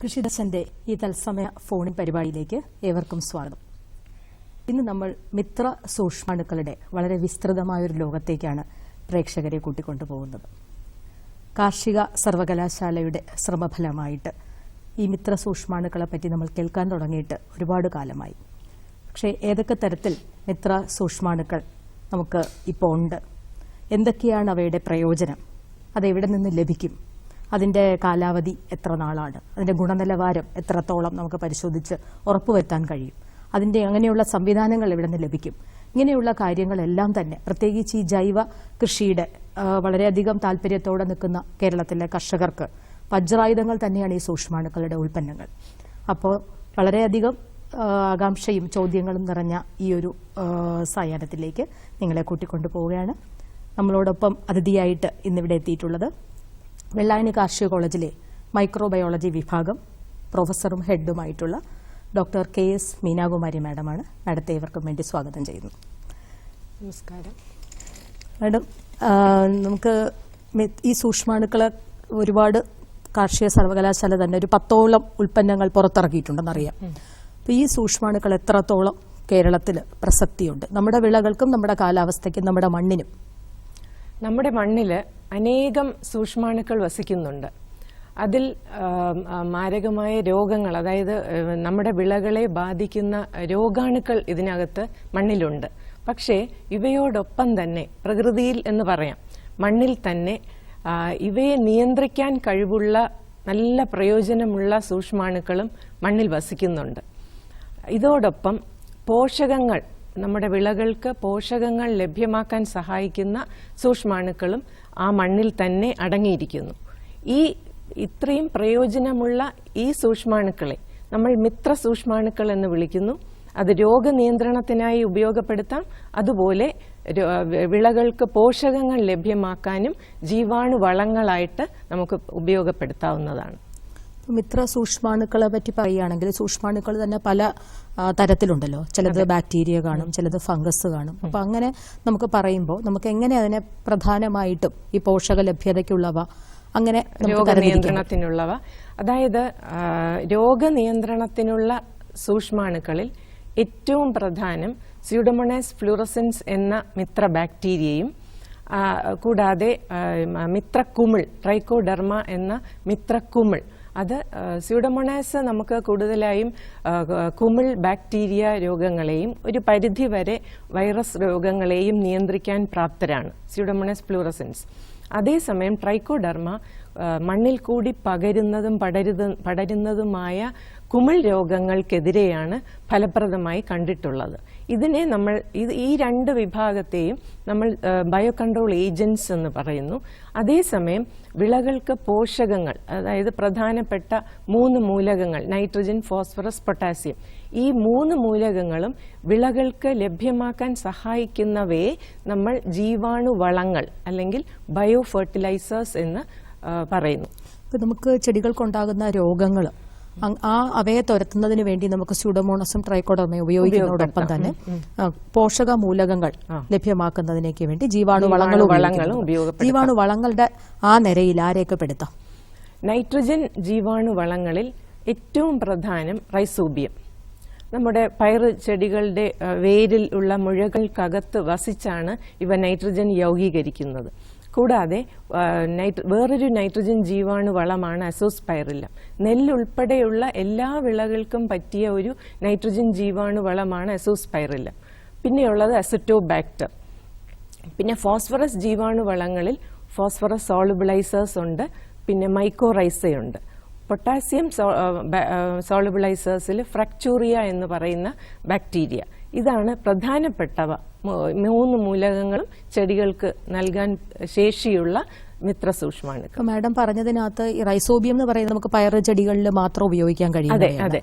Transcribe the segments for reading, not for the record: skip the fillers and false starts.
കൃഷിദർശന്റെ ഈ തത്സമയ ഫോണിൻ പരിപാടിയിലേക്ക് ഏവർക്കും സ്വാഗതം. ഇന്ന് നമ്മൾ മിത്ര സൂക്ഷ്മാണുക്കളുടെ വളരെ വിസ്തൃതമായൊരു ലോകത്തേക്കാണ് പ്രേക്ഷകരെ കൂട്ടിക്കൊണ്ടുപോകുന്നത്. കാർഷിക സർവകലാശാലയുടെ ശ്രമഫലമായിട്ട് ഈ മിത്ര സൂക്ഷ്മാണുക്കളെ പറ്റി നമ്മൾ കേൾക്കാൻ തുടങ്ങിയിട്ട് ഒരുപാട് കാലമായി. പക്ഷേ ഏതൊക്കെ തരത്തിൽ മിത്ര സൂക്ഷ്മാണുക്കൾ നമുക്ക് ഇപ്പോൾ ഉണ്ട്, എന്തൊക്കെയാണ് അവയുടെ പ്രയോജനം, അതെവിടെ നിന്ന് ലഭിക്കും, അതിൻ്റെ കാലാവധി എത്ര നാളാണ്, അതിൻ്റെ ഗുണനിലവാരം എത്രത്തോളം നമുക്ക് പരിശോധിച്ച് ഉറപ്പുവരുത്താൻ കഴിയും, അതിൻ്റെ അങ്ങനെയുള്ള സംവിധാനങ്ങൾ എവിടെ നിന്ന് ലഭിക്കും, ഇങ്ങനെയുള്ള കാര്യങ്ങളെല്ലാം തന്നെ പ്രത്യേകിച്ച് ഈ ജൈവ കൃഷിയുടെ വളരെയധികം താല്പര്യത്തോടെ നിൽക്കുന്ന കേരളത്തിലെ കർഷകർക്ക് വജ്രായുധങ്ങൾ തന്നെയാണ് ഈ സൂക്ഷ്മാണുക്കളുടെ ഉൽപ്പന്നങ്ങൾ. അപ്പോൾ വളരെയധികം ആകാംക്ഷയും ചോദ്യങ്ങളും നിറഞ്ഞ ഈ ഒരു സായാഹ്നത്തിലേക്ക് നിങ്ങളെ കൂട്ടിക്കൊണ്ടു പോവുകയാണ്. നമ്മളോടൊപ്പം അതിഥിയായിട്ട് ഇന്നിവിടെ എത്തിയിട്ടുള്ളത് വെള്ളായണി കാർഷിക കോളേജിലെ മൈക്രോബയോളജി വിഭാഗം പ്രൊഫസറും ഹെഡുമായിട്ടുള്ള ഡോക്ടർ KS മീനാകുമാരി മാഡമാണ്. മാഡത്തെ ഇവർക്കും വേണ്ടി സ്വാഗതം ചെയ്യുന്നു. നമസ്കാരം മാഡം. നമുക്ക് ഈ സൂക്ഷ്മാണുക്കളെ ഒരുപാട് കാർഷിക സർവകലാശാല തന്നെ ഒരു 10ഓളം ഉൽപ്പന്നങ്ങൾ പുറത്തിറക്കിയിട്ടുണ്ടെന്നറിയാം. അപ്പോൾ ഈ സൂക്ഷ്മാണുക്കൾ എത്രത്തോളം കേരളത്തിൽ പ്രസക്തിയുണ്ട്, നമ്മുടെ വിളകൾക്കും നമ്മുടെ കാലാവസ്ഥയ്ക്കും നമ്മുടെ മണ്ണിനും? നമ്മുടെ മണ്ണിൽ അനേകം സൂക്ഷ്മാണുക്കൾ വസിക്കുന്നുണ്ട്. അതിൽ മാരകമായ രോഗങ്ങൾ, അതായത് നമ്മുടെ വിളകളെ ബാധിക്കുന്ന രോഗാണുക്കൾ ഇതിനകത്ത് മണ്ണിലുണ്ട്. പക്ഷേ ഇവയോടൊപ്പം തന്നെ പ്രകൃതിയിൽ എന്ന് പറയാം, മണ്ണിൽ തന്നെ ഇവയെ നിയന്ത്രിക്കാൻ കഴിവുള്ള നല്ല പ്രയോജനമുള്ള സൂക്ഷ്മാണുക്കളും മണ്ണിൽ വസിക്കുന്നുണ്ട്. ഇതോടൊപ്പം പോഷകങ്ങൾ, നമ്മുടെ വിളകൾക്ക് പോഷകങ്ങൾ ലഭ്യമാക്കാൻ സഹായിക്കുന്ന സൂക്ഷ്മാണുക്കളും ആ മണ്ണിൽ തന്നെ അടങ്ങിയിരിക്കുന്നു. ഇത്രയും പ്രയോജനമുള്ള ഈ സൂക്ഷ്മാണുക്കളെ നമ്മൾ മിത്ര സൂക്ഷ്മാണുക്കൾ എന്ന് വിളിക്കുന്നു. അത് രോഗനിയന്ത്രണത്തിനായി ഉപയോഗപ്പെടുത്താം, അതുപോലെ വിളകൾക്ക് പോഷകങ്ങൾ ലഭ്യമാക്കാനും ജീവാണുവളങ്ങളായിട്ട് നമുക്ക് ഉപയോഗപ്പെടുത്താവുന്നതാണ്. മിത്ര സൂക്ഷ്മാണുക്കളെ പറ്റി പറയുകയാണെങ്കിൽ സൂക്ഷ്മാണുക്കൾ തന്നെ പല തരത്തിലുണ്ടല്ലോ. ചിലത് ബാക്ടീരിയ കാണും, ചിലത് ഫംഗസ് കാണും. അപ്പം അങ്ങനെ നമുക്ക് പറയുമ്പോൾ നമുക്ക് എങ്ങനെ അതിനെ പ്രധാനമായിട്ടും ഈ പോഷക ലഭ്യതയ്ക്കുള്ളവ, അങ്ങനെ രോഗനിയന്ത്രണത്തിനുള്ളവ, അതായത് രോഗനിയന്ത്രണത്തിനുള്ള സൂക്ഷ്മാണുക്കളിൽ ഏറ്റവും പ്രധാനം സ്യൂഡോമോണാസ് ഫ്ലൂറസെൻസ് എന്ന മിത്ര ബാക്ടീരിയയും കൂടാതെ മിത്രക്കുമിൾ, ട്രൈക്കോഡെർമ എന്ന മിത്രക്കുമിൾ. അത് സ്യൂഡോമോണാസ് നമുക്ക് കൂടുതലായും കുമിൾ ബാക്ടീരിയ രോഗങ്ങളെയും ഒരു പരിധിവരെ വൈറസ് രോഗങ്ങളെയും നിയന്ത്രിക്കാൻ പ്രാപ്തരാണ് സ്യൂഡോമോണാസ് ഫ്ലൂറസെൻസ്. അതേസമയം ട്രൈക്കോഡെർമ മണ്ണിൽ കൂടി പടരുന്നതുമായ കുമിൾ രോഗങ്ങൾക്കെതിരെയാണ് ഫലപ്രദമായി കണ്ടിട്ടുള്ളത്. ഇതിനെ നമ്മൾ ഈ രണ്ട് വിഭാഗത്തെയും നമ്മൾ ബയോ കൺട്രോൾ ഏജൻസ് എന്ന് പറയുന്നു. അതേസമയം വിളകൾക്ക് പോഷകങ്ങൾ, അതായത് പ്രധാനപ്പെട്ട 3 മൂലകങ്ങൾ നൈട്രജൻ, ഫോസ്ഫറസ്, പൊട്ടാസ്യം, ഈ 3 മൂലകങ്ങളും വിളകൾക്ക് ലഭ്യമാക്കാൻ സഹായിക്കുന്നവയെ നമ്മൾ ജീവാണുവളങ്ങൾ അല്ലെങ്കിൽ ബയോ ഫെർട്ടിലൈസേഴ്സ് എന്ന് പറയുന്നു. ഇപ്പം നമുക്ക് ചെടികൾക്കുണ്ടാകുന്ന രോഗങ്ങൾ അവയെ തുരത്തുന്നതിന് വേണ്ടി നമുക്ക് സ്യൂഡോമോണസും ട്രൈക്കോഡെർമയും ഉപയോഗിക്കുന്നതോടൊപ്പം തന്നെ പോഷക മൂലകങ്ങൾ ലഭ്യമാക്കുന്നതിനേക്ക് വേണ്ടി ജീവാണുവളങ്ങളും ഉപയോഗിക്കും. ജീവാണുവളങ്ങളുടെ ആ നിരയിൽ ആരെയൊക്കെ പെടുത്താം? നൈട്രജൻ ജീവാണുവളങ്ങളിൽ ഏറ്റവും പ്രധാനം റൈസോബിയം. നമ്മുടെ പയറ് ചെടികളുടെ വേരിൽ ഉള്ള മുഴകൾക്കകത്ത് വസിച്ചാണ് ഇവ നൈട്രജൻ യൗഗീകരിക്കുന്നത്. കൂടാതെ വേറൊരു നൈട്രജൻ ജീവാണുവളമാണ് അസോസ്പൈറില്ലം. നെല്ലുൾപ്പെടെയുള്ള എല്ലാ വിളകൾക്കും പറ്റിയ ഒരു നൈട്രജൻ ജീവാണുവളമാണ് അസോസ്പൈറില്ലം. പിന്നെയുള്ളത് അസിറ്റോബാക്ടർ. പിന്നെ ഫോസ്ഫറസ് ജീവാണുവളങ്ങളിൽ ഫോസ്ഫറസ് സോളുബിളൈസേഴ്സ് ഉണ്ട്, പിന്നെ മൈക്കോറൈസയുണ്ട്. പൊട്ടാസ്യം സോളുബിളൈസേഴ്സിൽ ഫ്രക്ചൂറിയ എന്ന് പറയുന്ന ബാക്ടീരിയ. ഇതാണ് പ്രധാനപ്പെട്ടവ. 3 മൂലകങ്ങളും ചെടികൾക്ക് നൽകാൻ ശേഷിയുള്ള മിത്ര സൂക്ഷ്മാണുക്കൾ. മാഡം പറഞ്ഞതിനകത്ത് ഈ റൈസോബിയം എന്ന് പറയുന്നത് നമുക്ക് പയറ് ചെടികളിൽ മാത്രം ഉപയോഗിക്കാൻ കഴിയും. അതെ.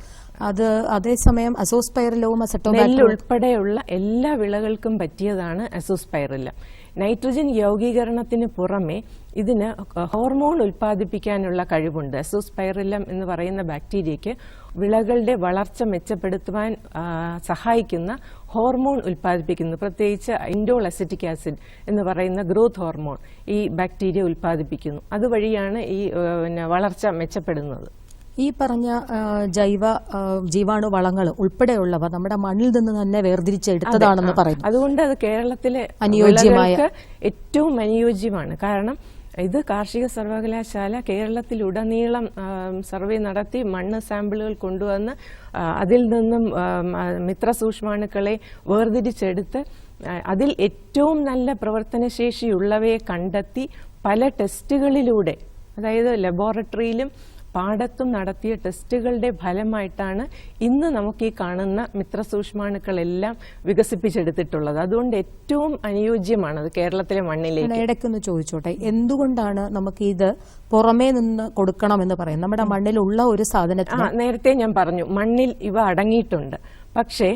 അത് അതേസമയം അസോസ്പൈറില്ലവും നെല്ല് ഉൾപ്പെടെയുള്ള എല്ലാ വിളകൾക്കും പറ്റിയതാണ് അസോസ്പൈറില്ലം. നൈട്രജൻ യൗഗീകരണത്തിന് പുറമെ ഇതിന് ഹോർമോൺ ഉൽപ്പാദിപ്പിക്കാനുള്ള കഴിവുണ്ട്. അസോസ്പൈറില്ലം എന്ന് പറയുന്ന ബാക്ടീരിയയ്ക്ക് വിളകളുടെ വളർച്ച മെച്ചപ്പെടുത്തുവാൻ സഹായിക്കുന്ന ഹോർമോൺ ഉൽപ്പാദിപ്പിക്കുന്നു. പ്രത്യേകിച്ച് ഇൻഡോൾ അസിറ്റിക് ആസിഡ് എന്ന് പറയുന്ന ഗ്രോത്ത് ഹോർമോൺ ഈ ബാക്ടീരിയ ഉൽപ്പാദിപ്പിക്കുന്നു. അതുവഴിയാണ് ഈ വളർച്ച മെച്ചപ്പെടുന്നത്. ഈ പറഞ്ഞ ജൈവ ജീവാണു വളങ്ങൾ ഉൾപ്പെടെയുള്ളവ നമ്മുടെ മണ്ണിൽ നിന്ന് തന്നെ വേർതിരിച്ചെടുത്തതാണെന്ന് പറയുന്നു. അതുകൊണ്ട് അത് കേരളത്തിലെ അനുയോജ്യമായ ഏറ്റവും അനുയോജ്യമാണ്. കാരണം ഇത് കാർഷിക സർവകലാശാല കേരളത്തിലുടനീളം സർവേ നടത്തി മണ്ണ് സാമ്പിളുകൾ കൊണ്ടുവന്ന് അതിൽ നിന്നും മിത്രസൂക്ഷ്മാണുക്കളെ വേർതിരിച്ചെടുത്ത് അതിൽ ഏറ്റവും നല്ല പ്രവർത്തനശേഷിയുള്ളവയെ കണ്ടെത്തി പല ടെസ്റ്റുകളിലൂടെ, അതായത് ലബോറട്ടറിയിലും പാടത്തും നടത്തിയ ടെസ്റ്റുകളുടെ ഫലമായിട്ടാണ് ഇന്ന് നമുക്ക് ഈ കാണുന്ന മിത്രസൂക്ഷ്മാണുക്കളെല്ലാം വികസിപ്പിച്ചെടുത്തിട്ടുള്ളത്. അതുകൊണ്ട് ഏറ്റവും അനുയോജ്യമാണ് അത് കേരളത്തിലെ മണ്ണിലേക്ക്. ഇടയ്ക്കൊന്ന് ചോദിച്ചോട്ടെ, എന്തുകൊണ്ടാണ് നമുക്ക് ഇത് പുറമേ നിന്ന് കൊടുക്കണമെന്ന് പറയുന്നത്? നമ്മുടെ മണ്ണിലുള്ള ഒരു സാധനത്തിന് നേരത്തെ ഞാൻ പറഞ്ഞു മണ്ണിൽ ഇവ അടങ്ങിയിട്ടുണ്ട്. പക്ഷേ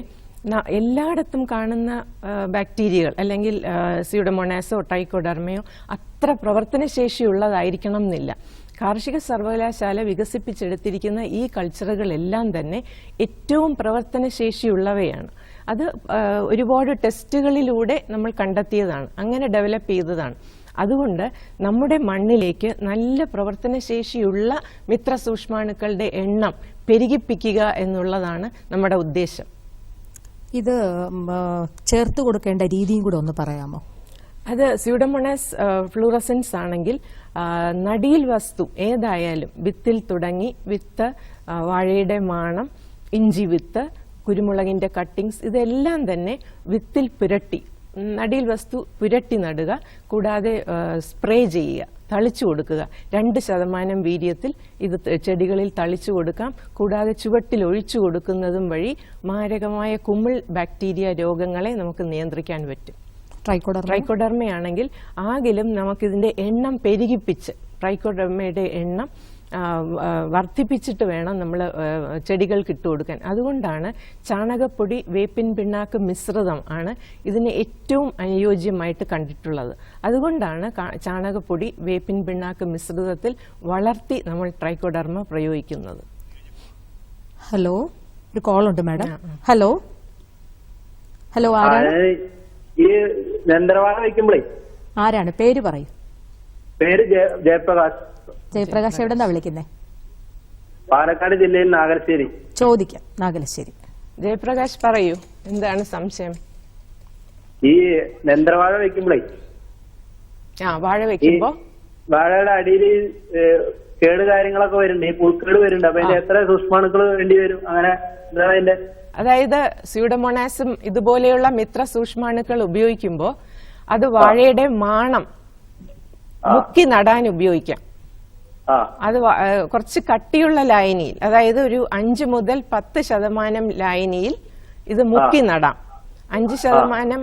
എല്ലായിടത്തും കാണുന്ന ബാക്ടീരിയകൾ അല്ലെങ്കിൽ സ്യൂഡോമോണാസോ ട്രൈക്കോഡെർമയോ അത്ര പ്രവർത്തനശേഷിയുള്ളതായിരിക്കണം എന്നില്ല. കാർഷിക സർവകലാശാല വികസിപ്പിച്ചെടുത്തിരിക്കുന്ന ഈ കൾച്ചറുകളെല്ലാം തന്നെ ഏറ്റവും പ്രവർത്തനശേഷിയുള്ളവയാണ്. അത് ഒരുപാട് ടെസ്റ്റുകളിലൂടെ നമ്മൾ കണ്ടെത്തിയതാണ്, അങ്ങനെ ഡെവലപ്പ് ചെയ്തതാണ്. അതുകൊണ്ട് നമ്മുടെ മണ്ണിലേക്ക് നല്ല പ്രവർത്തനശേഷിയുള്ള മിത്രസൂക്ഷ്മാണുക്കളുടെ എണ്ണം പെരുകിപ്പിക്കുക എന്നുള്ളതാണ് നമ്മുടെ ഉദ്ദേശം. ഇത് ചേർത്ത് കൊടുക്കേണ്ട രീതിയും കൂടെ ഒന്ന് പറയാമോ? അത് സ്യൂഡോമോണാസ് ഫ്ലൂറസൻസ് ആണെങ്കിൽ നടിയിൽ വസ്തു ഏതായാലും വിത്തിൽ തുടങ്ങി വിത്ത്, വാഴയുടെ മാണം, ഇഞ്ചി വിത്ത്, കുരുമുളകിന്റെ കട്ടിങ്സ് ഇതെല്ലാം തന്നെ വിത്തിൽ പുരട്ടി നടിയിൽ വസ്തു പുരട്ടി നടുക. കൂടാതെ സ്പ്രേ ചെയ്യുക, തളിച്ചു കൊടുക്കുക. 2% വീര്യത്തിൽ ഇത് ചെടികളിൽ തളിച്ചു കൊടുക്കാം. കൂടാതെ ചുവട്ടിൽ ഒഴിച്ചു കൊടുക്കുന്നതും വഴി മാരകമായ കുമിൾ ബാക്ടീരിയ രോഗങ്ങളെ നമുക്ക് നിയന്ത്രിക്കാൻ പറ്റും. ട്രൈക്കോഡെർമയാണെങ്കിൽ ആകിലും നമുക്കിതിന്റെ എണ്ണം പെരുകിപ്പിച്ച് ട്രൈക്കോഡെർമയുടെ എണ്ണം വർദ്ധിപ്പിച്ചിട്ട് വേണം നമ്മൾ ചെടികൾക്ക് ഇട്ട് കൊടുക്കാൻ. അതുകൊണ്ടാണ് ചാണകപ്പൊടി വേപ്പിൻ പിണ്ണാക്ക് മിശ്രിതം ആണ് ഇതിന് ഏറ്റവും അനുയോജ്യമായിട്ട് കണ്ടിട്ടുള്ളത്. അതുകൊണ്ടാണ് ചാണകപ്പൊടി വേപ്പിൻ പിണ്ണാക്ക് മിശ്രിതത്തിൽ വളർത്തി നമ്മൾ ട്രൈക്കോഡെർമ പ്രയോഗിക്കുന്നത്. ഹലോ, ഒരു കോൾ ഉണ്ട് മാഡം. ഹലോ ഹലോ, ആരാണ്? ഈ നെന്ത്രവാഴ വയ്ക്കുമ്പോഴേ ആരാണ്? പേര് പറയൂ. പേര് ജയപ്രകാശ്. ജയപ്രകാശ് എവിടെ നിന്നാ വിളിക്കുന്നേ? പാലക്കാട് ജില്ലയിൽ നാഗലശ്ശേരി. ചോദിക്കാം. നാഗലശ്ശേരി. ജയപ്രകാശ് പറയൂ, എന്താണ് സംശയം? ഈ നെന്ത്രവാഴ വയ്ക്കുമ്പോഴേ വാഴ വെക്കുമ്പോ വാഴയുടെ അടിയിൽ കേട് കാര്യങ്ങളൊക്കെ വരുന്നുണ്ട്, ഈ പുൽക്കേട് വരുന്നുണ്ട്. അപ്പൊ അതിന്റെ എത്ര സൂക്ഷ്മാണുക്കൾ വേണ്ടി വരും? അങ്ങനെ എന്താണ് അതിന്റെ? അതായത് സ്യൂഡോമോണാസും ഇതുപോലെയുള്ള മിത്ര സൂക്ഷ്മാണുക്കൾ ഉപയോഗിക്കുമ്പോൾ അത് വാഴയുടെ മാണം മുക്കി നടാൻ ഉപയോഗിക്കാം. അത് കുറച്ച് കട്ടിയുള്ള ലായനിയിൽ, അതായത് ഒരു 5 മുതൽ 10% ലായനിയിൽ ഇത് മുക്കി നടാം. 5%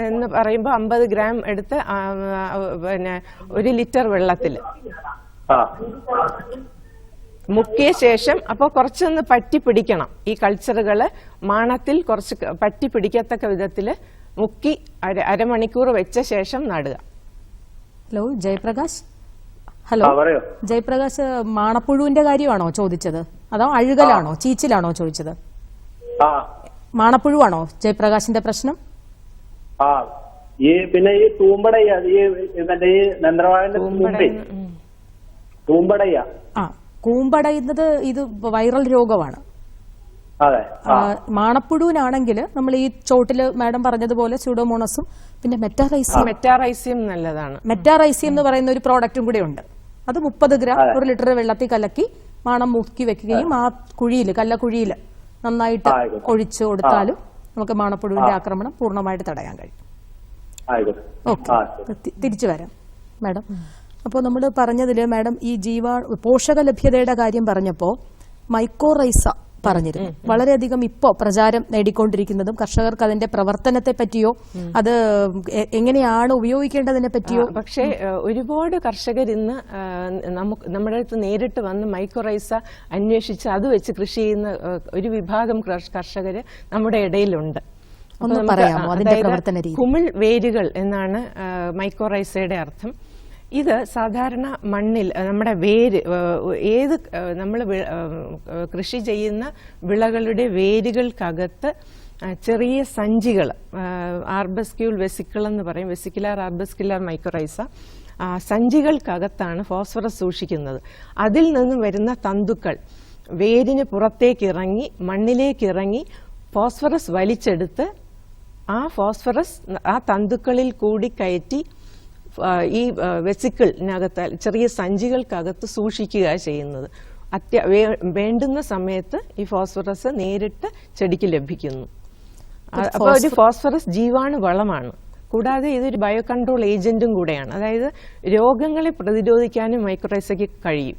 എന്ന് പറയുമ്പോൾ 50 ഗ്രാം എടുത്ത് പിന്നെ 1 ലിറ്റർ വെള്ളത്തിൽ മുക്കിയ ശേഷം അപ്പോൾ കുറച്ചൊന്ന് പറ്റി പിടിക്കണം. ഈ കൾച്ചറുകള് മാണത്തിൽ കുറച്ച് പറ്റി പിടിക്കത്തക്ക വിധത്തിൽ മുക്കി അരമണിക്കൂർ വെച്ച ശേഷം നടുക. ഹലോ ജയപ്രകാശ്. ഹലോ ജയപ്രകാശ്, മാണപ്പുഴുവിന്റെ കാര്യമാണോ ചോദിച്ചത്? അതോ അഴുകലാണോ ചീച്ചിലാണോ ചോദിച്ചത്? മാണപ്പുഴുവാണോ ജയപ്രകാശിന്റെ പ്രശ്നം? പിന്നെ ഈ തൂമ്പടയ്യ, ഈ നെന്ത്രവാഴന്റെ തൂമ്പടയ്യ. കൂമ്പടയുന്നത് ഇത് വൈറൽ രോഗമാണ്. മാണപ്പുഴുവിനാണെങ്കിൽ നമ്മൾ ഈ ചോട്ടില് മാഡം പറഞ്ഞതുപോലെ സ്യൂഡോമോണസും പിന്നെ മെറ്റാറൈസിയം നല്ലതാണ്. മെറ്റാറൈസിയം എന്ന് പറയുന്ന ഒരു പ്രോഡക്റ്റും കൂടെ ഉണ്ട്. അത് 30 ഗ്രാം 1 ലിറ്റർ വെള്ളത്തിൽ കലക്കി മാണം മുക്കി വെക്കുകയും ആ കുഴിയിൽ, കല്ലക്കുഴിയിൽ നന്നായിട്ട് ഒഴിച്ചു കൊടുത്താലും നമുക്ക് മാണപ്പുഴുവിന്റെ ആക്രമണം പൂർണ്ണമായിട്ട് തടയാൻ കഴിയും. ഓക്കെ, തിരിച്ചു വരാം മാഡം. അപ്പോൾ നമ്മൾ പറഞ്ഞതിൽ മാഡം ഈ പോഷക ലഭ്യതയുടെ കാര്യം പറഞ്ഞപ്പോൾ മൈക്കോറൈസ പറഞ്ഞിരുന്നു. വളരെയധികം ഇപ്പോ പ്രചാരം നേടിക്കൊണ്ടിരിക്കുന്നതും കർഷകർക്ക് അതിന്റെ പ്രവർത്തനത്തെ പറ്റിയോ അത് എങ്ങനെയാണ് ഉപയോഗിക്കേണ്ടതിനെ പറ്റിയോ. പക്ഷേ ഒരുപാട് കർഷകർ ഇന്ന് നമ്മുടെ അടുത്ത് നേരിട്ട് വന്ന് മൈക്കോറൈസ അന്വേഷിച്ച് അത് വെച്ച് കൃഷി ചെയ്യുന്ന ഒരു വിഭാഗം കർഷകര് നമ്മുടെ ഇടയിലുണ്ട്. ഒന്ന് പറയാമോ അതിന്റെ പ്രവർത്തന രീതി? കുമിൾ വേരുകൾ എന്നാണ് മൈക്കോറൈസയുടെ അർത്ഥം. ഇത് സാധാരണ മണ്ണിൽ നമ്മുടെ വേര് നമ്മൾ കൃഷി ചെയ്യുന്ന വിളകളുടെ വേരുകൾക്കകത്ത് ചെറിയ സഞ്ചികൾ, ആർബസ്ക്യൂൾ വെസിക്കിൾ എന്ന് പറയും, വെസിക്കുലാർ ആർബസ്ക്യുലാർ മൈക്കോറൈസ, സഞ്ചികൾക്കകത്താണ് ഫോസ്ഫറസ് സൂക്ഷിക്കുന്നത്. അതിൽ നിന്നും വരുന്ന തന്തുക്കൾ വേരിന് പുറത്തേക്ക് ഇറങ്ങി മണ്ണിലേക്ക് ഇറങ്ങി ഫോസ്ഫറസ് വലിച്ചെടുത്ത് ആ ഫോസ്ഫറസ് ആ തന്തുക്കളിൽ കൂടി കയറ്റി ഈ വെസിക്കിളിനകത്ത് ചെറിയ സഞ്ചികൾക്കകത്ത് സൂക്ഷിക്കുക ചെയ്യുന്നത്. വേണ്ടുന്ന സമയത്ത് ഈ ഫോസ്ഫറസ് നേരിട്ട് ചെടിക്ക് ലഭിക്കുന്നു. അപ്പോൾ ഒരു ഫോസ്ഫറസ് ജീവാണു വളമാണ്. കൂടാതെ ഇതൊരു ബയോ കൺട്രോൾ ഏജന്റും കൂടെയാണ്. അതായത് രോഗങ്ങളെ പ്രതിരോധിക്കാനും മൈക്രോറൈസയ്ക്ക് കഴിയും.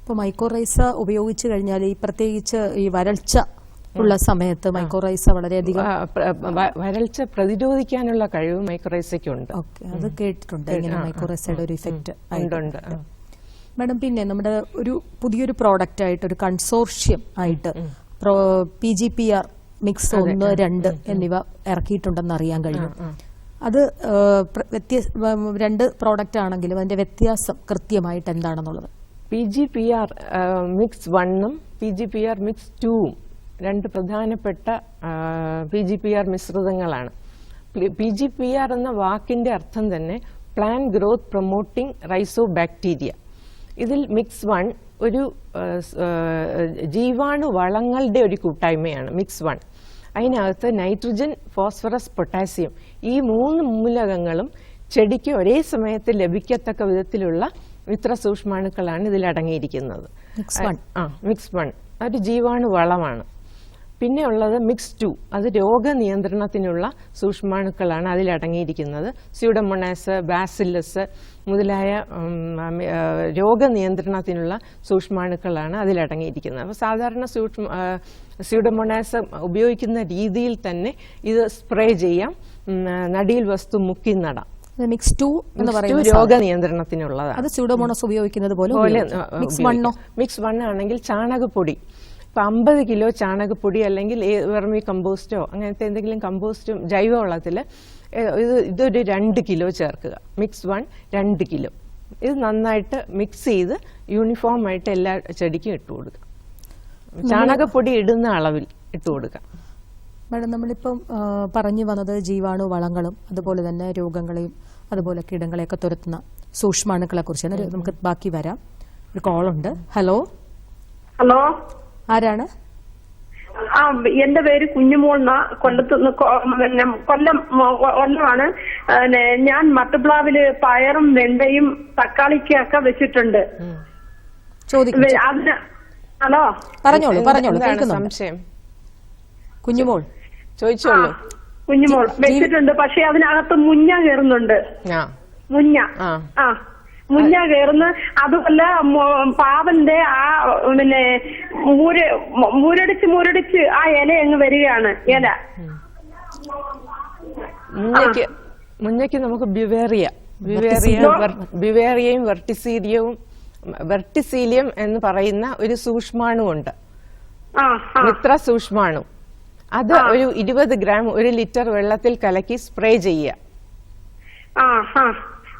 ഇപ്പോൾ മൈക്രോറൈസ ഉപയോഗിച്ചു കഴിഞ്ഞാൽ ഈ പ്രത്യേകിച്ച് ഈ വരൾച്ച ഉള്ള സമയത്ത് മൈക്രോറൈസ വളരെയധികം വരൾച്ച പ്രതിരോധിക്കാനുള്ള കഴിവ് മൈക്രോറൈസയ്ക്കുണ്ട്. ഓക്കെ, അത് കേട്ടിട്ടുണ്ട് ഇങ്ങനെ മൈക്രോറൈസയുടെ ഒരു ഇഫക്റ്റ് ഉണ്ട്. മാഡം, പിന്നെ നമ്മുടെ ഒരു പുതിയൊരു പ്രോഡക്റ്റ് ആയിട്ട് ഒരു കൺസോർഷ്യം ആയിട്ട് PGPR മിക്സ് 1, 2 എന്നിവ ഇറക്കിയിട്ടുണ്ടെന്ന് അറിയാൻ കഴിഞ്ഞു. അത് രണ്ട് പ്രോഡക്റ്റ് ആണെങ്കിലും അതിന്റെ വ്യത്യാസം കൃത്യമായിട്ട് എന്താണെന്നുള്ളത്? PGPR മിക്സ് 1ഉം PGPR മിക്സ് 2ഉം രണ്ട് പ്രധാനപ്പെട്ട PGPR മിശ്രിതങ്ങളാണ്. PGPR എന്ന വാക്കിന്റെ അർത്ഥം തന്നെ പ്ലാന്റ് ഗ്രോത്ത് പ്രൊമോട്ടിംഗ് റൈസോബാക്ടീരിയ. ഇതിൽ മിക്സ് 1 ഒരു ജീവാണു വളങ്ങളുടെ ഒരു കൂട്ടായ്മയാണ്. മിക്സ് 1 അതിനകത്ത് നൈട്രജൻ, ഫോസ്ഫറസ്, പൊട്ടാസ്യം ഈ 3 മൂലകങ്ങളും ചെടിക്ക് ഒരേ സമയത്ത് ലഭിക്കത്തക്ക വിധത്തിലുള്ള മിത്രസൂക്ഷ്മാണുക്കളാണ് ഇതിൽ അടങ്ങിയിരിക്കുന്നത്. മിക്സ് 1 ഒരു ജീവാണു വളമാണ്. പിന്നെ ഉള്ളത് മിക്സ് 2, അത് രോഗനിയന്ത്രണത്തിനുള്ള സൂക്ഷ്മാണുക്കളാണ് അതിലടങ്ങിയിരിക്കുന്നത്. സ്യൂഡോമോണാസ്, ബാസില്ലസ് മുതലായ രോഗനിയന്ത്രണത്തിനുള്ള സൂക്ഷ്മാണുക്കളാണ് അതിലടങ്ങിയിരിക്കുന്നത്. അപ്പോൾ സാധാരണ സ്യൂഡോമോണാസ് ഉപയോഗിക്കുന്ന രീതിയിൽ തന്നെ ഇത് സ്പ്രേ ചെയ്യാം, നടിയിൽ വസ്തു മുക്കി നടാം. മിക്സ് 2 എന്ന് പറയുന്നത് രോഗനിയന്ത്രണത്തിനുള്ളതാണ്. അത് സ്യൂഡോമോണാസ് ഉപയോഗിക്കുന്നത് പോലെ മിക്സ് 1 ആണെങ്കിൽ ചാണകപ്പൊടി, ഇപ്പൊ 50 കിലോ ചാണകപ്പൊടി അല്ലെങ്കിൽ വെർമി കമ്പോസ്റ്റോ അങ്ങനത്തെ എന്തെങ്കിലും കമ്പോസ്റ്റും ജൈവവളത്തിൽ ഇതൊരു 2 കിലോ ചേർക്കുക. Mix 1 2 kilo. ഇത് നന്നായിട്ട് മിക്സ് ചെയ്ത് യൂണിഫോം ആയിട്ട് എല്ലാ ചെടിക്കും ഇട്ട് കൊടുക്കുക. ചാണകപ്പൊടി ഇടുന്ന അളവിൽ ഇട്ട് കൊടുക്കുക. മാഡം, നമ്മളിപ്പം പറഞ്ഞു വന്നത് ജീവാണു വളങ്ങളും അതുപോലെ തന്നെ രോഗങ്ങളെയും അതുപോലെ കീടങ്ങളെയൊക്കെ തുരത്തുന്ന സൂക്ഷ്മാണുക്കളെ കുറിച്ചാണ്. നമുക്ക് ബാക്കി വരാം. ഒരു കോളുണ്ട്. ഹലോ ഹലോ, ആരാണ്? എന്റെ പേര് കുഞ്ഞുമോൾ. കൊല്ലമാണ്. ഞാൻ മട്ടുപ്ലാവില് പയറും വെണ്ടയും തക്കാളിക്കൊക്കെ വെച്ചിട്ടുണ്ട്. അതിന് ഹലോ പറഞ്ഞോളൂ സംശയം കുഞ്ഞുമോൾ ചോദിച്ചോളൂ. കുഞ്ഞുമോൾ വെച്ചിട്ടുണ്ട്. പക്ഷെ അതിനകത്ത് മുഞ്ഞ കയറുന്നുണ്ട്. മുഞ്ഞ കയറുന്ന. അതുമല്ല പാവന്റെ ആ പിന്നെ മുരടിച്ച് ആ ഇല അങ്ങ് വരികയാണ്. ഇല മുഞ്ഞയ്ക്ക് നമുക്ക് ബ്യുവേറിയയും വെർട്ടിസീലിയം എന്ന് പറയുന്ന ഒരു സൂക്ഷ്മാണുണ്ട്, മിത്ര സൂക്ഷ്മാണു. അത് ഒരു 20 ഗ്രാം 1 ലിറ്റർ വെള്ളത്തിൽ കലക്കി സ്പ്രേ ചെയ്യുക.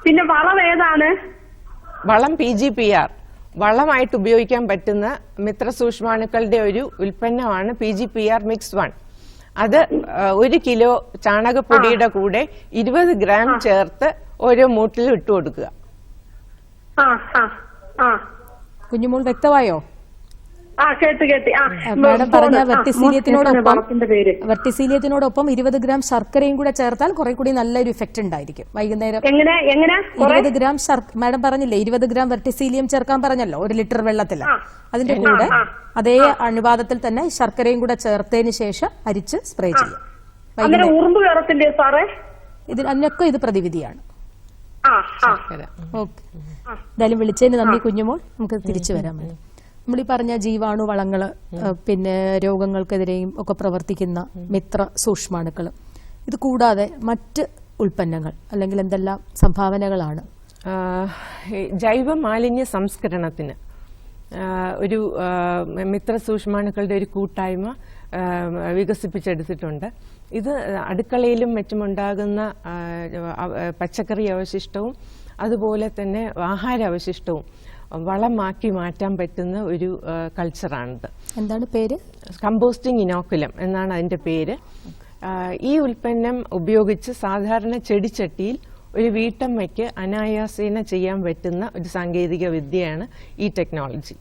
പിന്നെ വളം ഏതാണ്? വളം PGPR. വളമായിട്ട് ഉപയോഗിക്കാൻ പറ്റുന്ന മിത്രസൂക്ഷ്മാണുക്കളുടെ ഒരു ഉൽപ്പന്നമാണ് PGPR മിക്സ് 1. അത് 1 കിലോ ചാണകപ്പൊടിയുടെ കൂടെ 20 ഗ്രാം ചേർത്ത് ഓരോ മൂട്ടിലും ഇട്ടു കൊടുക്കുക. കുഞ്ഞുമോൾ വ്യക്തമായോ? കേട്ടി. മാഡം പറഞ്ഞ വെർട്ടിസീലിയത്തിനോടൊപ്പം 20 ഗ്രാം ശർക്കരയും കൂടെ ചേർത്താൽ കുറെ കൂടി നല്ലൊരു ഇഫക്റ്റ് ഉണ്ടായിരിക്കും. വൈകുന്നേരം 20 ഗ്രാം മാഡം പറഞ്ഞില്ലേ 20 ഗ്രാം വെർട്ടിസീലിയം ചേർക്കാൻ പറഞ്ഞല്ലോ 1 ലിറ്റർ വെള്ളത്തിൽ. അതിന്റെ കൂടെ അതേ അനുപാതത്തിൽ തന്നെ ശർക്കരയും കൂടെ ചേർത്തതിന് ശേഷം അരിച്ച് സ്പ്രേ ചെയ്യാം. അതിനൊക്കെ ഇത് പ്രതിവിധിയാണ്. ഓക്കെ, എന്തായാലും വിളിച്ചതിന് നന്ദി കുഞ്ഞുമോൾ. നമുക്ക് തിരിച്ചു വരാൻ പറ്റും. നമ്മളീ പറഞ്ഞ ജീവാണു വളങ്ങള്, പിന്നെ രോഗങ്ങൾക്കെതിരെയും ഒക്കെ പ്രവർത്തിക്കുന്ന മിത്ര സൂക്ഷ്മാണുക്കൾ, ഇത് കൂടാതെ മറ്റ് ഉൽപ്പന്നങ്ങൾ അല്ലെങ്കിൽ എന്തെല്ലാം സംഭാവനകളാണ്? ജൈവ മാലിന്യ സംസ്കരണത്തിന് ഒരു മിത്ര സൂക്ഷ്മാണുക്കളുടെ ഒരു കൂട്ടായ്മ വികസിപ്പിച്ചെടുത്തിട്ടുണ്ട്. ഇത് അടുക്കളയിലും മറ്റുമുണ്ടാകുന്ന പച്ചക്കറി അവശിഷ്ടവും അതുപോലെ തന്നെ ആഹാര അവശിഷ്ടവും വളമാക്കി മാറ്റാൻ പറ്റുന്ന ഒരു കൾച്ചറാണിത്. എന്താണ് പേര്? കമ്പോസ്റ്റിംഗ് ഇനോക്കുലം എന്നാണ് അതിന്റെ പേര്. ഈ ഉൽപ്പന്നം ഉപയോഗിച്ച് സാധാരണ ചെടിച്ചട്ടിയിൽ ഒരു വീട്ടമ്മയ്ക്ക് അനായാസേന ചെയ്യാൻ പറ്റുന്ന ഒരു സാങ്കേതിക വിദ്യയാണ് ഈ ടെക്നോളജി.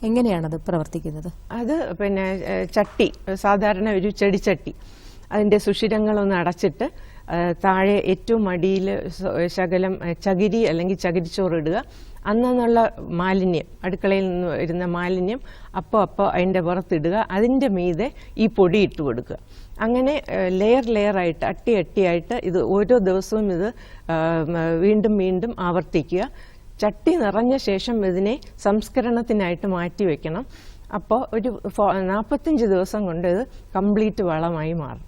എങ്ങനെയാണത് പ്രവർത്തിക്കുന്നത്? അത് പിന്നെ ചട്ടി, സാധാരണ ഒരു ചെടിച്ചട്ടി, അതിൻ്റെ സുഷിരങ്ങളൊന്ന് അടച്ചിട്ട് താഴെ ഏറ്റവും അടിയിൽ ശകലം ചകിരി അല്ലെങ്കിൽ ചകിരിച്ചോറിടുക. അന്നുള്ള മാലിന്യം, അടുക്കളയിൽ നിന്ന് വരുന്ന മാലിന്യം അപ്പോൾ അതിൻ്റെ പുറത്തിടുക. അതിൻ്റെ മീതെ ഈ പൊടി ഇട്ട് കൊടുക്കുക. അങ്ങനെ ലെയറായിട്ട് അട്ടിയായിട്ട് ഇത് ഓരോ ദിവസവും ഇത് വീണ്ടും വീണ്ടും ആവർത്തിക്കുക. ചട്ടി നിറഞ്ഞ ശേഷം ഇതിനെ സംസ്കരണത്തിനായിട്ട് മാറ്റി വെക്കണം. അപ്പോൾ ഒരു 45 ദിവസം കൊണ്ട് ഇത് കംപ്ലീറ്റ് വളമായി മാറും,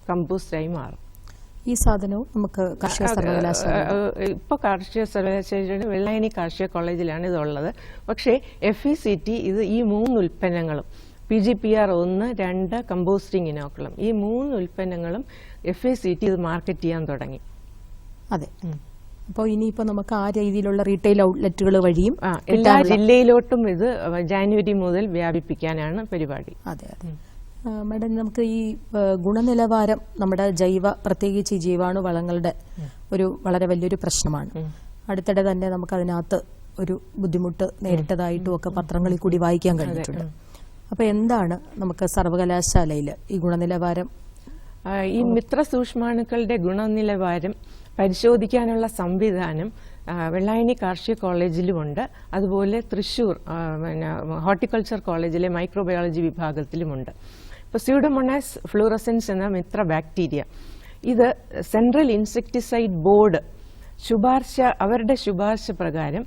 കമ്പോസ്റ്റായി മാറും. ഈ സാധനവും നമുക്ക് കാർഷിക സർവകലാശാല ഇപ്പോൾ കാർഷിക സർവകലാശാലയുടെ വെള്ളായണി കാർഷിക കോളേജിലാണ് ഇതുള്ളത്. പക്ഷേ FECT ഇത് ഈ 3 ഉൽപ്പന്നങ്ങളും PGPR 1, 2 കമ്പോസ്റ്റിംഗ് ഇനോക്കുളം, ഈ 3 ഉൽപ്പന്നങ്ങളും FECT ഇത് മാർക്കറ്റ് ചെയ്യാൻ തുടങ്ങി. അതെ. അപ്പോൾ ഇനിയിപ്പോൾ നമുക്ക് ആ രീതിയിലുള്ള റീറ്റെയിൽ ഔട്ട്ലെറ്റുകൾ വഴിയും എല്ലാ ജില്ലയിലോട്ടും ഇത് ജാനുവരി മുതൽ വ്യാപിപ്പിക്കാനാണ് പരിപാടി. അതെ. മാഡം, നമുക്ക് ഈ ഗുണനിലവാരം നമ്മുടെ പ്രത്യേകിച്ച് ഈ ജീവാണു വളങ്ങളുടെ ഒരു വളരെ വലിയൊരു പ്രശ്നമാണ്. അടുത്തിടെ തന്നെ നമുക്ക് അതിനകത്ത് ഒരു ബുദ്ധിമുട്ട് നേരിട്ടതായിട്ടും ഒക്കെ പത്രങ്ങളിൽ കൂടി വായിക്കാൻ കഴിഞ്ഞിട്ടുണ്ട്. അപ്പൊ എന്താണ് നമുക്ക് സർവകലാശാലയിൽ ഈ ഗുണനിലവാരം, ഈ മിത്ര സൂക്ഷ്മാണുക്കളുടെ ഗുണനിലവാരം പരിശോധിക്കാനുള്ള സംവിധാനം വെള്ളായണി കാർഷിക കോളേജിലുമുണ്ട്. അതുപോലെ തൃശ്ശൂർ ഹോർട്ടിക്കൾച്ചർ കോളേജിലെ മൈക്രോബയോളജി വിഭാഗത്തിലുമുണ്ട്. ഇപ്പോൾ സ്യൂഡോമോണാസ് ഫ്ലൂറസെൻസ് എന്ന മിത്ര ബാക്ടീരിയ, ഇത് സെൻട്രൽ ഇൻസെക്ടിസൈഡ് ബോർഡ് അവരുടെ ശുപാർശ പ്രകാരം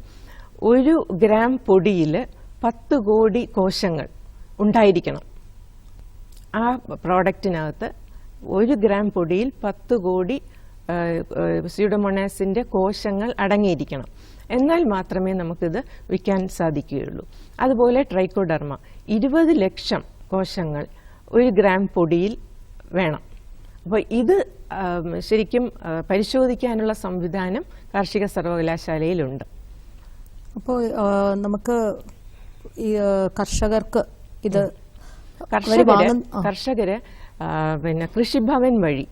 1 ഗ്രാം പൊടിയിൽ 10 കോടി കോശങ്ങൾ ഉണ്ടായിരിക്കണം. ആ പ്രോഡക്റ്റിനകത്ത് 1 ഗ്രാം പൊടിയിൽ 10 കോടി സ്യൂഡോമോണാസിന്റെ കോശങ്ങൾ അടങ്ങിയിരിക്കണം. എന്നാൽ മാത്രമേ നമുക്കിത് വിൽക്കാൻ സാധിക്കുകയുള്ളൂ. അതുപോലെ ട്രൈക്കോഡർമ 20 ലക്ഷം കോശങ്ങൾ 1 ഗ്രാം പൊടിയിൽ വേണം. അപ്പോൾ ഇത് ശരിക്കും പരിശോധിക്കാനുള്ള സംവിധാനം കാർഷിക സർവകലാശാലയിലുണ്ട്. അപ്പോൾ നമുക്ക് ഈ കർഷകർക്ക് ഇത് കർഷകര് പിന്നെ കൃഷിഭവൻ വഴി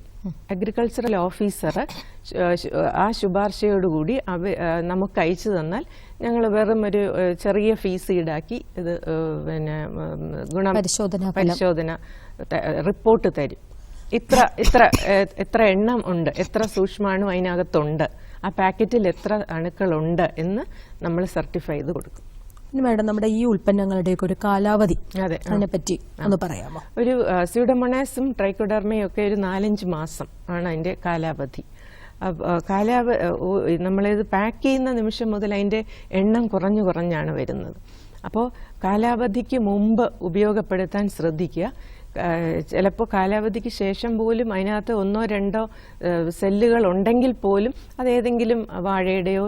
അഗ്രികൾച്ചറൽ ഓഫീസർ ആ ശുപാർശയോടുകൂടി നമുക്ക് അയച്ചു തന്നാൽ ഞങ്ങൾ വെറും ഒരു ചെറിയ ഫീസ് ഈടാക്കി ഇത് പിന്നെ പരിശോധന റിപ്പോർട്ട് തരും. എത്ര എണ്ണം ഉണ്ട്, എത്ര സൂക്ഷ്മാണു അതിനകത്തുണ്ട്, ആ പാക്കറ്റിൽ എത്ര അണുക്കളുണ്ട് എന്ന് നമ്മൾ സർട്ടിഫൈ ചെയ്ത് കൊടുക്കും. മാഡം, നമ്മുടെ ഈ ഉൽപ്പന്നങ്ങളുടെയൊക്കെ ഒരു കാലാവധി അതിനെപ്പറ്റി ഒന്ന് പറയാമോ? ഒരു സ്യൂഡോമോണാസും ട്രൈക്കോഡർമയും ഒക്കെ ഒരു 4-5 മാസം ആണ് അതിന്റെ കാലാവധി. നമ്മളിത് പാക്ക് ചെയ്യുന്ന നിമിഷം മുതൽ അതിന്റെ എണ്ണം കുറഞ്ഞാണ് വരുന്നത്. അപ്പോൾ കാലാവധിക്ക് മുമ്പ് ഉപയോഗപ്പെടുത്താൻ ശ്രദ്ധിക്കുക. ചിലപ്പോൾ കാലാവധിക്ക് ശേഷം പോലും അതിനകത്ത് 1-2 സെല്ലുകൾ ഉണ്ടെങ്കിൽ പോലും അതേതെങ്കിലും വാഴയുടെയോ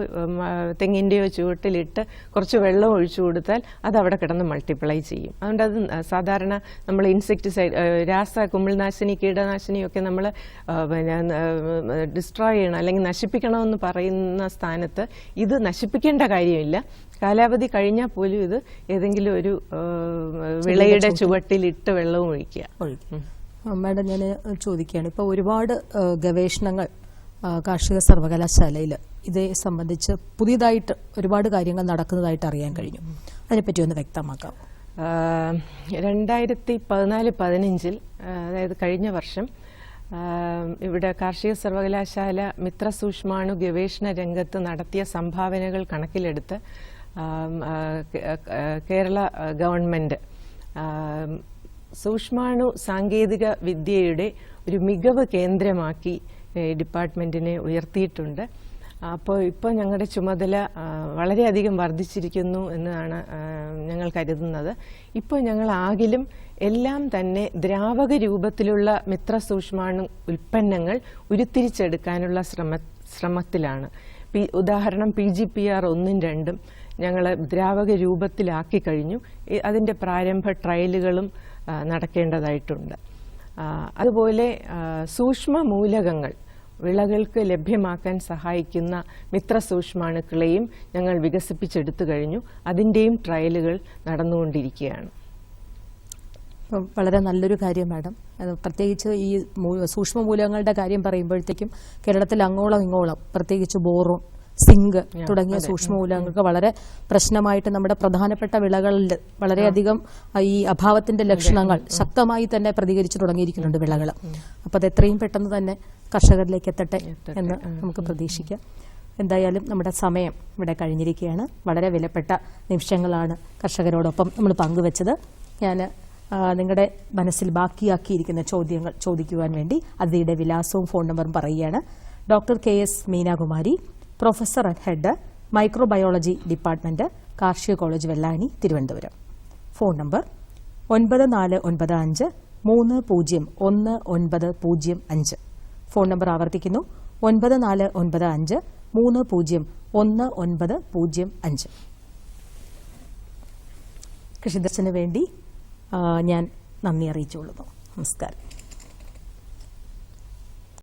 തെങ്ങിൻ്റെയോ ചുവട്ടിലിട്ട് കുറച്ച് വെള്ളം ഒഴിച്ചു കൊടുത്താൽ അത് അവിടെ കിടന്ന് മൾട്ടിപ്ലൈ ചെയ്യും. അതുകൊണ്ട് അത് സാധാരണ നമ്മൾ ഇൻസെക്ടിസൈഡ് കുമിൾനാശിനി കീടനാശിനിയൊക്കെ നമ്മൾ ഡിസ്ട്രോയ് ചെയ്യണം അല്ലെങ്കിൽ നശിപ്പിക്കണമെന്ന് പറയുന്ന സ്ഥാനത്ത് ഇത് നശിപ്പിക്കേണ്ട കാര്യമില്ല. കാലാവധി കഴിഞ്ഞാൽ പോലും ഇത് ഏതെങ്കിലും ഒരു വിളയുടെ ചുവട്ടിലിട്ട് വെള്ളവും ഒഴിക്കുക. മാഡം, ഞാൻ ചോദിക്കുകയാണ്, ഇപ്പോൾ ഒരുപാട് ഗവേഷണങ്ങൾ കാർഷിക സർവകലാശാലയിൽ ഇതേ സംബന്ധിച്ച് പുതിയതായിട്ട് ഒരുപാട് കാര്യങ്ങൾ നടക്കുന്നതായിട്ട് അറിയാൻ കഴിഞ്ഞു. അതിനെപ്പറ്റി ഒന്ന് വ്യക്തമാക്കാം. 2014-15 അതായത് കഴിഞ്ഞ വർഷം ഇവിടെ കാർഷിക സർവകലാശാല മിത്ര സൂക്ഷ്മാണു ഗവേഷണ രംഗത്ത് നടത്തിയ സംഭാവനകൾ കണക്കിലെടുത്ത് കേരള ഗവൺമെന്റ് സൂക്ഷ്മാണു സാങ്കേതിക വിദ്യയുടെ ഒരു മികവ് കേന്ദ്രമാക്കി ഡിപ്പാർട്ട്മെന്റിനെ ഉയർത്തിയിട്ടുണ്ട്. അപ്പോൾ ഇപ്പോൾ ഞങ്ങളുടെ ചുമതല വളരെയധികം വർദ്ധിച്ചിരിക്കുന്നു എന്നാണ് ഞങ്ങൾ കരുതുന്നത്. ഇപ്പോൾ ഞങ്ങൾ ആകിലും എല്ലാം തന്നെ ദ്രാവക രൂപത്തിലുള്ള മിത്ര സൂക്ഷ്മാണു ഉൽപ്പന്നങ്ങൾ ഉരുത്തിരിച്ചെടുക്കാനുള്ള ശ്രമത്തിലാണ്. ഉദാഹരണം PGPR 1-ഉം 2-ഉം ഞങ്ങൾ ദ്രാവക രൂപത്തിലാക്കി കഴിഞ്ഞു. അതിൻ്റെ പ്രാരംഭ ട്രയലുകളും നടക്കേണ്ടതായിട്ടുണ്ട്. അതുപോലെ സൂക്ഷ്മ മൂലകങ്ങൾ വിളകൾക്ക് ലഭ്യമാക്കാൻ സഹായിക്കുന്ന മിത്ര സൂക്ഷ്മാണുക്കളെയും ഞങ്ങൾ വികസിപ്പിച്ചെടുത്തു കഴിഞ്ഞു. അതിൻ്റെയും ട്രയലുകൾ നടന്നുകൊണ്ടിരിക്കുകയാണ്. വളരെ നല്ലൊരു കാര്യം മാഡം. പ്രത്യേകിച്ച് ഈ സൂക്ഷ്മ മൂലകങ്ങളുടെ കാര്യം പറയുമ്പോഴത്തേക്കും കേരളത്തിൽ അങ്ങോളം ഇങ്ങോളം പ്രത്യേകിച്ച് ബോറോൺ, സിങ്ക് തുടങ്ങിയ സൂക്ഷ്മമൂലകങ്ങൾക്ക് വളരെ പ്രശ്നമായിട്ട് നമ്മുടെ പ്രധാനപ്പെട്ട വിളകളിൽ വളരെയധികം ഈ അഭാവത്തിന്റെ ലക്ഷണങ്ങൾ ശക്തമായി തന്നെ പ്രതികരിച്ചു തുടങ്ങിയിരിക്കുന്നുണ്ട് വിളകൾ. അപ്പൊ അത് എത്രയും പെട്ടെന്ന് തന്നെ കർഷകരിലേക്ക് എത്തട്ടെ എന്ന് നമുക്ക് പ്രതീക്ഷിക്കാം. എന്തായാലും നമ്മുടെ സമയം ഇവിടെ കഴിഞ്ഞിരിക്കുകയാണ്. വളരെ വിലപ്പെട്ട നിമിഷങ്ങളാണ് കർഷകരോടൊപ്പം നമ്മൾ പങ്കുവച്ചത്. ഞാൻ നിങ്ങളുടെ മനസ്സിൽ ബാക്കിയാക്കിയിരിക്കുന്ന ചോദ്യങ്ങൾ ചോദിക്കുവാൻ വേണ്ടി അതിയുടെ വിലാസവും ഫോൺ നമ്പറും പറയുകയാണ്. Doctor KS Meenakumari, professor and head, microbiology department, കാർഷിക college Vellayani, Thiruvananthapuram. Phone number 9495301905. Phone number ആവർത്തിക്കുന്നു, 9495301905. കൃഷിദർശന് വേണ്ടി ഞാൻ നന്ദി അറിയിച്ചുകൊള്ളുന്നു. നമസ്കാരം.